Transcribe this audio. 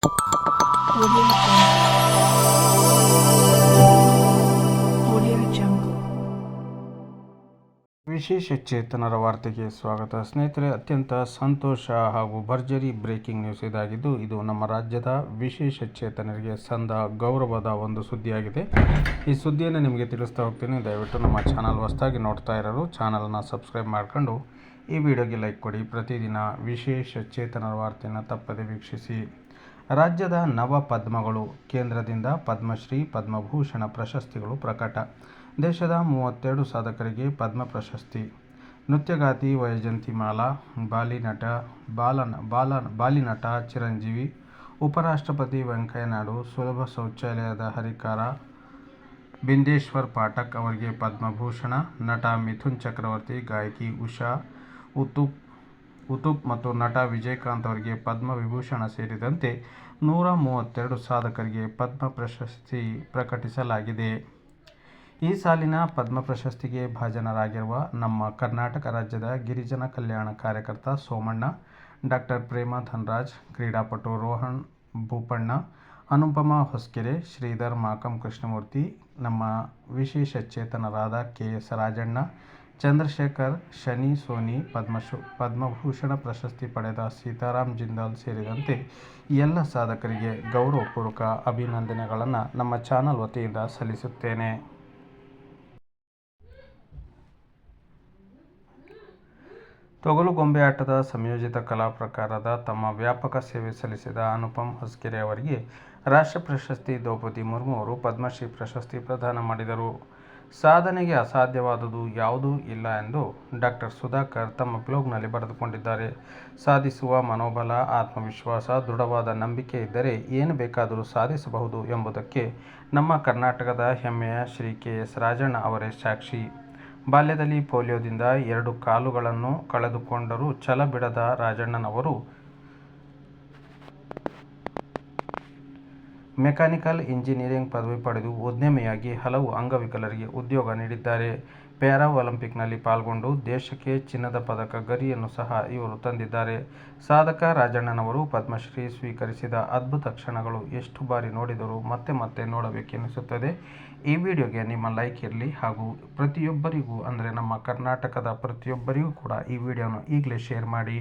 Audio Jungle. ವಿಶೇಷ ಚೇತನರ ವಾರ್ತೆಗೆ ಸ್ವಾಗತ. ಸ್ನೇಹಿತರೆ, ಅತ್ಯಂತ ಸಂತೋಷ ಹಾಗೂ ಭರ್ಜರಿ ಬ್ರೇಕಿಂಗ್ ನ್ಯೂಸ್ ಇದಾಗಿದ್ದು, ಇದು ನಮ್ಮ ರಾಜ್ಯದ ವಿಶೇಷ ಚೇತನರಿಗೆ ಸಂದ ಗೌರವದ ಒಂದು ಸುದ್ದಿಯಾಗಿದೆ. ಈ ಸುದ್ದಿಯನ್ನು ನಿಮಗೆ ತಿಳಿಸ್ತಾ ಹೋಗ್ತೀನಿ. ದಯವಿಟ್ಟು ನಮ್ಮ ಚಾನಲ್ ಹೊಸದಾಗಿ ನೋಡ್ತಾ ಇರೋರು ಚಾನಲನ್ನು ಸಬ್ಸ್ಕ್ರೈಬ್ ಮಾಡ್ಕೊಂಡು ಈ ವಿಡಿಯೋಗೆ ಲೈಕ್ ಕೊಡಿ. ಪ್ರತಿದಿನ ವಿಶೇಷ ಚೇತನರ ವಾರ್ತೆಯನ್ನು ತಪ್ಪದೆ ವೀಕ್ಷಿಸಿ. ರಾಜ್ಯದ ನವ ಪದ್ಮಗಳು, ಕೇಂದ್ರದಿಂದ ಪದ್ಮಶ್ರೀ ಪದ್ಮಭೂಷಣ ಪ್ರಶಸ್ತಿಗಳು ಪ್ರಕಟ. ದೇಶದ 32 ಸಾಧಕರಿಗೆ ಪದ್ಮ ಪ್ರಶಸ್ತಿ. ನೃತ್ಯಗಾತಿ ವೈಜಯಂತಿಮಾಲಾ, ಬಾಲಿನಟ ಚಿರಂಜೀವಿ, ಉಪರಾಷ್ಟ್ರಪತಿ ವೆಂಕಯ್ಯನಾಯ್ಡು, ಸುಲಭ ಶೌಚಾಲಯದ ಹರಿಕಾರ ಬಿಂದೇಶ್ವರ್ ಪಾಠಕ್ ಅವರಿಗೆ ಪದ್ಮಭೂಷಣ, ನಟ ಮಿಥುನ್ ಚಕ್ರವರ್ತಿ, ಗಾಯಕಿ ಉಷಾ ಉತುಪ್ ಮತ್ತು ನಟ ವಿಜಯಕಾಂತ್ ಅವರಿಗೆ ಪದ್ಮವಿಭೂಷಣ ಸೇರಿದಂತೆ 132 ಸಾಧಕರಿಗೆ ಪದ್ಮ ಪ್ರಶಸ್ತಿ ಪ್ರಕಟಿಸಲಾಗಿದೆ. ಈ ಸಾಲಿನ ಪದ್ಮ ಪ್ರಶಸ್ತಿಗೆ ಭಾಜನರಾಗಿರುವ ನಮ್ಮ ಕರ್ನಾಟಕ ರಾಜ್ಯದ ಗಿರಿಜನ ಕಲ್ಯಾಣ ಕಾರ್ಯಕರ್ತ ಸೋಮಣ್ಣ, ಡಾಕ್ಟರ್ ಪ್ರೇಮ ಧನರಾಜ್, ಕ್ರೀಡಾಪಟು ರೋಹನ್ ಬೋಪಣ್ಣ, ಅನುಪಮಾ ಹೊಸಕೆರೆ, ಶ್ರೀಧರ್ ಮಾಕಂ ಕೃಷ್ಣಮೂರ್ತಿ, ನಮ್ಮ ವಿಶೇಷ ಚೇತನರಾದ KS ರಾಜಣ್ಣ, ಚಂದ್ರಶೇಖರ್, ಶನಿ ಸೋನಿ, ಪದ್ಮಭೂಷಣ ಪ್ರಶಸ್ತಿ ಪಡೆದ ಸೀತಾರಾಮ್ ಜಿಂದಾಲ್ ಸೇರಿದಂತೆ ಎಲ್ಲ ಸಾಧಕರಿಗೆ ಗೌರವಪೂರ್ವಕ ಅಭಿನಂದನೆಗಳನ್ನು ನಮ್ಮ ಚಾನಲ್ ವತಿಯಿಂದ ಸಲ್ಲಿಸುತ್ತೇನೆ. ತೊಗಲುಗೊಂಬೆ ಆಟದ ಸಂಯೋಜಿತ ಕಲಾ ಪ್ರಕಾರದ ತಮ್ಮ ವ್ಯಾಪಕ ಸೇವೆ ಸಲ್ಲಿಸಿದ ಅನುಪಮ್ ಹೊಸಕೆರೆ ಅವರಿಗೆ ರಾಷ್ಟ್ರ ಪ್ರಶಸ್ತಿ ದ್ರೌಪದಿ ಮುರ್ಮು ಅವರು ಪದ್ಮಶ್ರೀ ಪ್ರಶಸ್ತಿ ಪ್ರದಾನ ಮಾಡಿದರು. ಸಾಧನೆಗೆ ಅಸಾಧ್ಯವಾದುದು ಯಾವುದೂ ಇಲ್ಲ ಎಂದು ಡಾಕ್ಟರ್ ಸುಧಾಕರ್ ತಮ್ಮ ಬ್ಲಾಗ್ನಲ್ಲಿ ಬರೆದುಕೊಂಡಿದ್ದಾರೆ. ಸಾಧಿಸುವ ಮನೋಬಲ, ಆತ್ಮವಿಶ್ವಾಸ, ದೃಢವಾದ ನಂಬಿಕೆ ಇದ್ದರೆ ಏನು ಬೇಕಾದರೂ ಸಾಧಿಸಬಹುದು ಎಂಬುದಕ್ಕೆ ನಮ್ಮ ಕರ್ನಾಟಕದ ಹೆಮ್ಮೆಯ ಶ್ರೀ KS ರಾಜಣ್ಣ ಅವರೇ ಸಾಕ್ಷಿ. ಬಾಲ್ಯದಲ್ಲಿ ಪೋಲಿಯೋದಿಂದ 2 ಕಾಲುಗಳನ್ನು ಕಳೆದುಕೊಂಡರೂ ಛಲ ಬಿಡದ ರಾಜಣ್ಣನವರು ಮೆಕ್ಯಾನಿಕಲ್ ಇಂಜಿನಿಯರಿಂಗ್ ಪದವಿ ಪಡೆದು ಉದ್ಯಮಿಯಾಗಿ ಹಲವು ಅಂಗವಿಕಲರಿಗೆ ಉದ್ಯೋಗ ನೀಡಿದ್ದಾರೆ. ಪ್ಯಾರಾ ಒಲಿಂಪಿಕ್ನಲ್ಲಿ ಪಾಲ್ಗೊಂಡು ದೇಶಕ್ಕೆ ಚಿನ್ನದ ಪದಕ ಗರಿಯನ್ನು ಸಹ ಇವರು ತಂದಿದ್ದಾರೆ. ಸಾಧಕ ರಾಜಣ್ಣನವರು ಪದ್ಮಶ್ರೀ ಸ್ವೀಕರಿಸಿದ ಅದ್ಭುತ ಕ್ಷಣಗಳು ಎಷ್ಟು ಬಾರಿ ನೋಡಿದರೂ ಮತ್ತೆ ಮತ್ತೆ ನೋಡಬೇಕೆನಿಸುತ್ತದೆ. ಈ ವಿಡಿಯೋಗೆ ನಿಮ್ಮ ಲೈಕ್ ಇರಲಿ ಹಾಗೂ ಪ್ರತಿಯೊಬ್ಬರಿಗೂ ಅಂದರೆ ನಮ್ಮ ಕರ್ನಾಟಕದ ಪ್ರತಿಯೊಬ್ಬರಿಗೂ ಕೂಡ ಈ ವಿಡಿಯೋನ ಈಗಲೇ ಶೇರ್ ಮಾಡಿ.